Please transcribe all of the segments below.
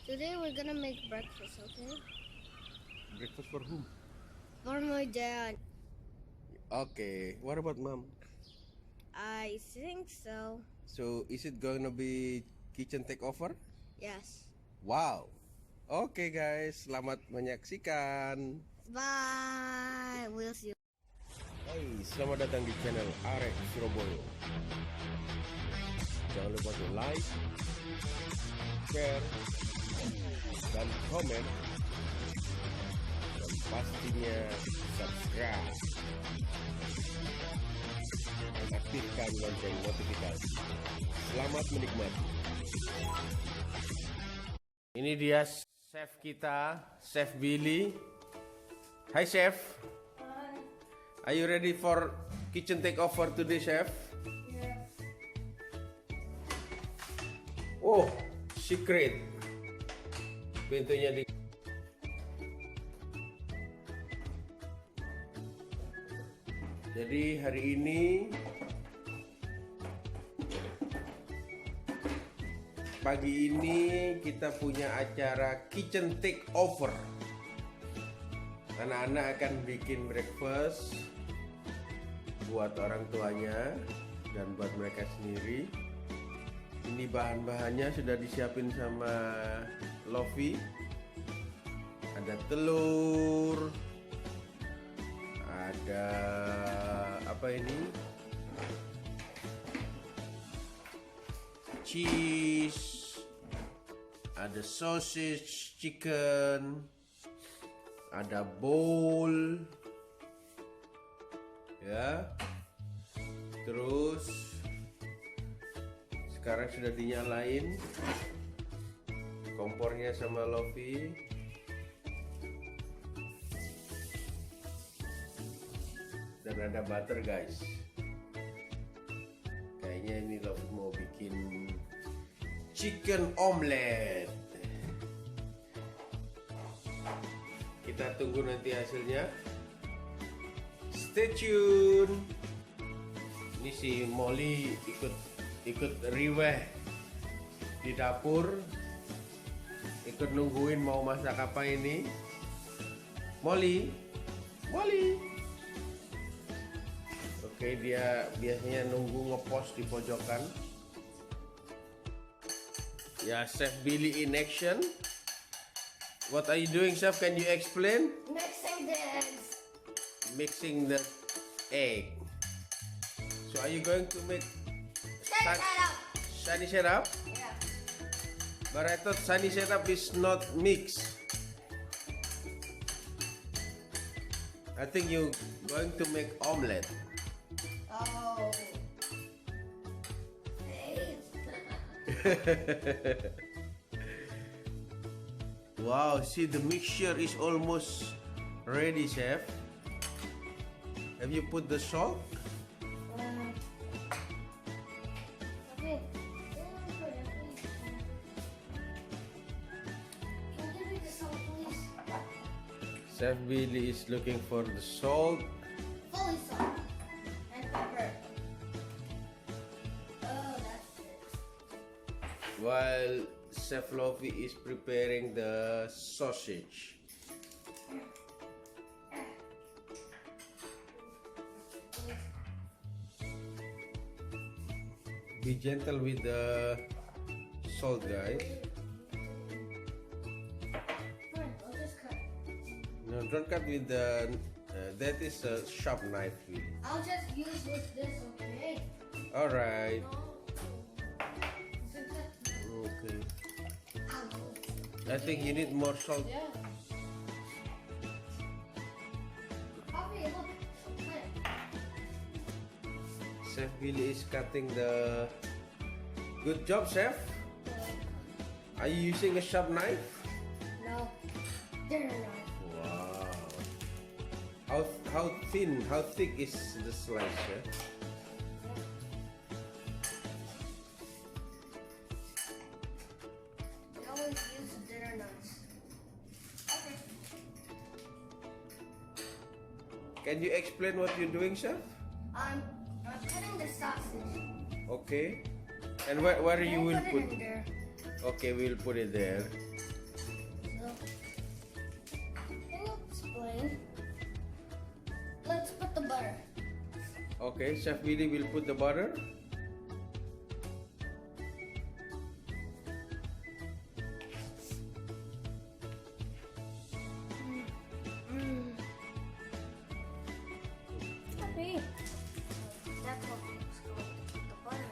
Today we're gonna make breakfast, okay? Breakfast for whom? For my dad. Okay. What about mom? I think so. So is it going to be kitchen takeover? Yes. Wow. Oke guys, selamat menyaksikan. Bye. We'll see you. Hai, selamat datang di channel Arek Surabaya. Jangan lupa untuk like, share, dan komen. Dan pastinya subscribe. Dan aktifkan lonceng notifikasi. Selamat menikmati. Ini dia chef kita, Chef Billy. Hai chef. Are you ready for kitchen takeover today, chef? Yeah. Oh, secret. Pintunya di. Jadi hari ini pagi ini kita punya acara kitchen takeover. Anak-anak akan bikin breakfast buat orang tuanya dan buat mereka sendiri. Ini bahan-bahannya sudah disiapin sama Lovy. Ada telur, ada apa ini? Cheese, ada sausage chicken, ada bowl, ya. Terus sekarang sudah dinyalain kompornya sama Lovy. Dan ada butter guys. Kayaknya ini Lovy mau bikin chicken omelet. Kita tunggu nanti hasilnya. Stay tune. Ini si Molly ikut riweh di dapur. Ikut nungguin mau masak apa ini. Molly. Oke, dia biasanya nunggu ngepost di pojokan. Ya, Chef Billy in action. What are you doing, chef? Can you explain? Mixing the eggs. Mixing the egg. So are you going to make sunny setup? Yeah. But I thought sunny setup is not mixed. I think you're going to make omelette. Oh. Wow, see the mixture is almost ready, chef. Have you put the salt? Okay. Can you give me the salt, please? Chef Billy is looking for the salt. Fully salt. And pepper. Oh, that's it. While Chef Lovy is preparing the sausage. Be gentle with the salt, guys. Fine, I'll just cut. No, don't cut with the. That is a sharp knife, really. I'll just use with this, okay? All right. Since that- Okay. I think you need more salt. Yeah. Coffee, look. Cut. Chef Billy is cutting the. Good job, chef. Are you using a sharp knife? No. Dinner knife. Wow. How thin? How thick is the slice, chef? I always use dinner knives. Okay. Can you explain what you're doing, chef? I'm cutting the sausage. Okay. And where you will Put put? it in there. Okay, we'll put it there. butter. Okay, Chef Billy will put the butter. Happy. That's what it's going to put the butter.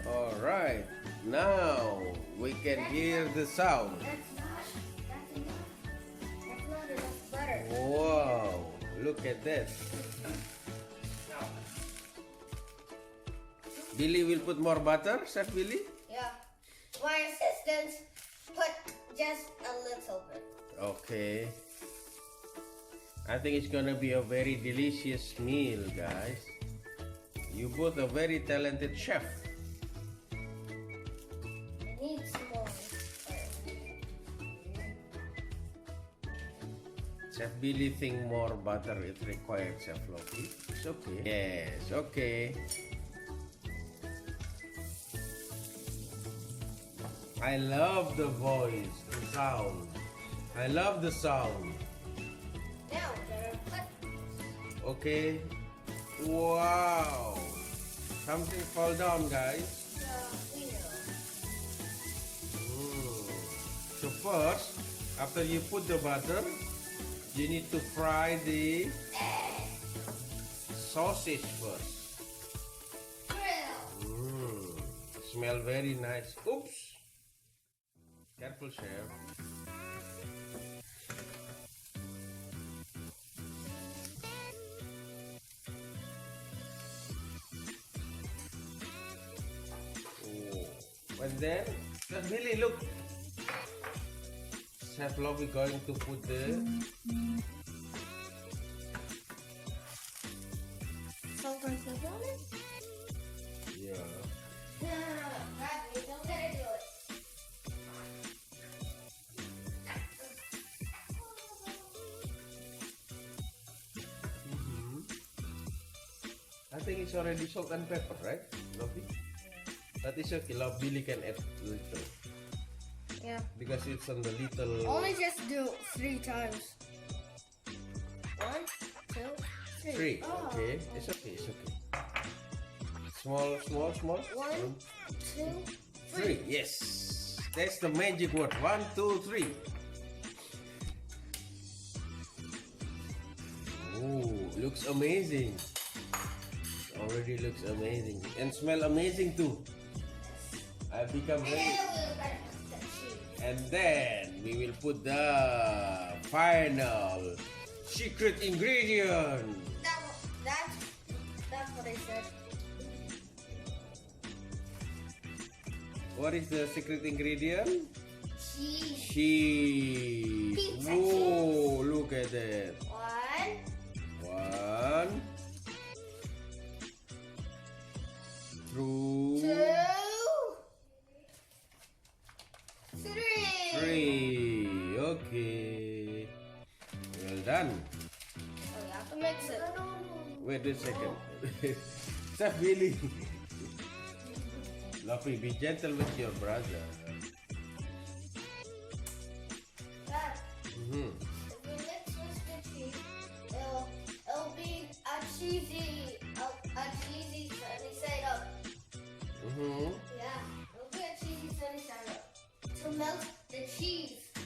All right, now we can hear the sound. That's enough. That's not enough butter. Wow, look at that. Billy will put more butter, Chef Billy? Yeah. My assistants put just a little bit. Okay. I think it's gonna be a very delicious meal, guys. You both are very talented chef. It needs more. Chef Billy think more butter is required, Chef Lovy. It's okay. Yes, okay. I love the voice, the sound. I love the sound. Now we're gonna put Okay. Wow. Something fall down, guys. the wheel. So first, after you put the butter, you need to fry the sausage first. Grill. Smell very nice. Oops. Careful, chef. Oh. And then, just really look. Chef Lovy going to put the Salt and pepper on it? yeah. No, Happy, don't let her do it. I think it's already salt and pepper, right, Lovy? That is okay. Love Billy can add little Yeah. because it's on the little. Only just do 3 times. 1, 2, 3. Three. Oh. Okay, it's okay. It's okay. Small. 1, 2, 3. 3. Yes, that's the magic word. 1, 2, 3. Oh, looks amazing. Already looks amazing and smell amazing too. I become very. And then we will put the final secret ingredient. That's what I said. What is the secret ingredient? Cheese. Cheese. Pizza Whoa, look at that. 1, 1, 2, 2, 3. 3. Okay. Well done. Oh, you have to mix it. Wait a second. Chef Billy. Lovey, be gentle with your brother. Dad, Mm-hmm. if we mix with the cheese, it'll be a cheesy sunny side up. Mm-hmm. Yeah, it'll be a cheesy sunny side up. To melt the cheese. To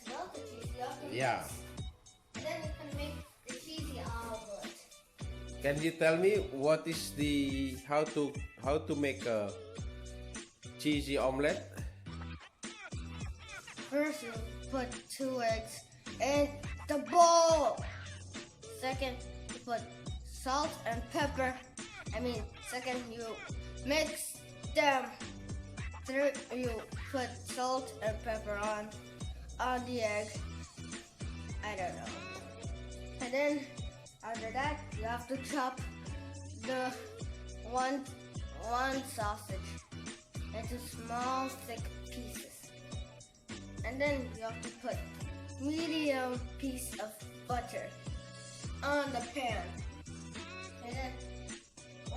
melt the cheese, you have to mix. Yeah. And then you can make the cheesy omelet. Can you tell me what is the how to make a cheesy omelette? First, you put 2 eggs in the bowl. Second, you put salt and pepper. Second, you mix them. Third, you put salt and pepper on the egg. I don't know. And then after that, you have to chop the one sausage into small thick pieces. And then you have to put medium piece of butter on the pan. And then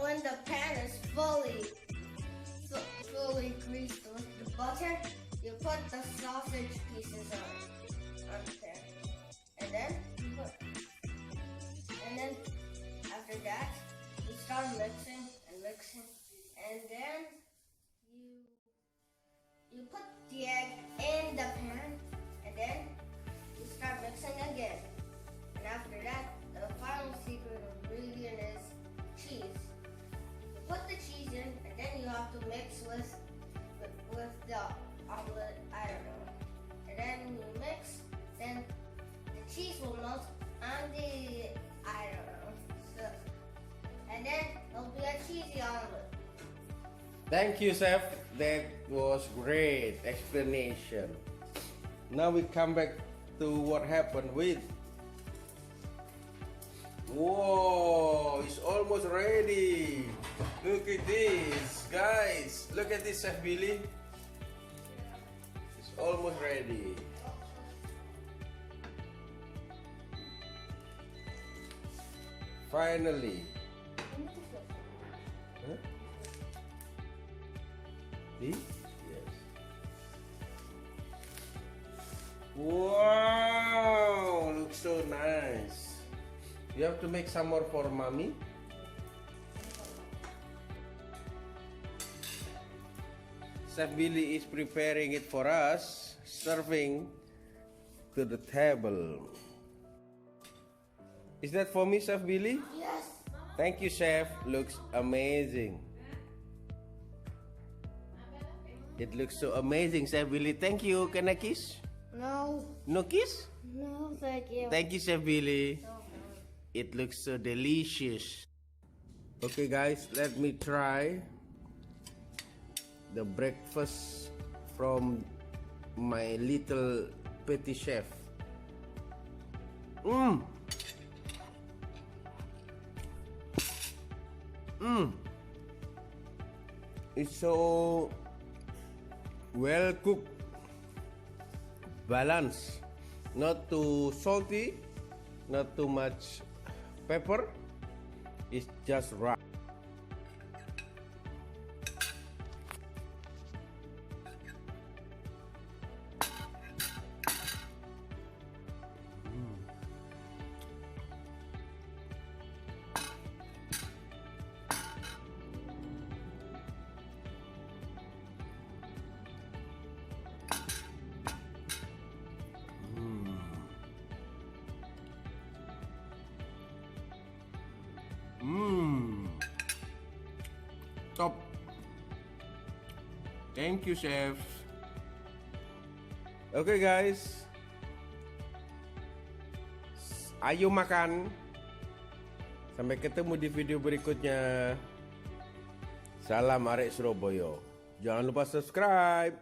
when the pan is fully greased with the butter, you put the sausage pieces on it. on the pan. And then after that, you start mixing and mixing, and then you put the egg in the pan, and then you start mixing again. And after that, the final secret ingredient is cheese. You put the cheese in, and then you have to mix with the omelet, I don't know. And then you mix, then the cheese will melt on the, I don't know. So, and then it'll be a cheesy omelet. Thank you, Chef. That was great explanation. Now we come back to what happened with. Whoa, it's almost ready. Look at this, guys. Look at this, Chef Billy. It's almost ready. Finally. Huh? See? Yes. Wow, looks so nice. You have to make some more for mommy. Chef Billy is preparing it for us, serving to the table. Is that for me, Chef Billy? Yes. Thank you, Chef. Looks amazing. It looks so amazing, Chef Billy. Thank you. Can I kiss? No. No kiss? No, thank you. Thank you, Chef Billy. No. It looks so delicious. Okay, guys, let me try the breakfast from my little petit chef. It's so well cooked, balanced, not too salty, not too much pepper. It's just right. Top. Thank you, Chef. Okay, guys. Ayo makan. Sampai ketemu di video berikutnya. Salam arek Surabaya. Jangan lupa subscribe.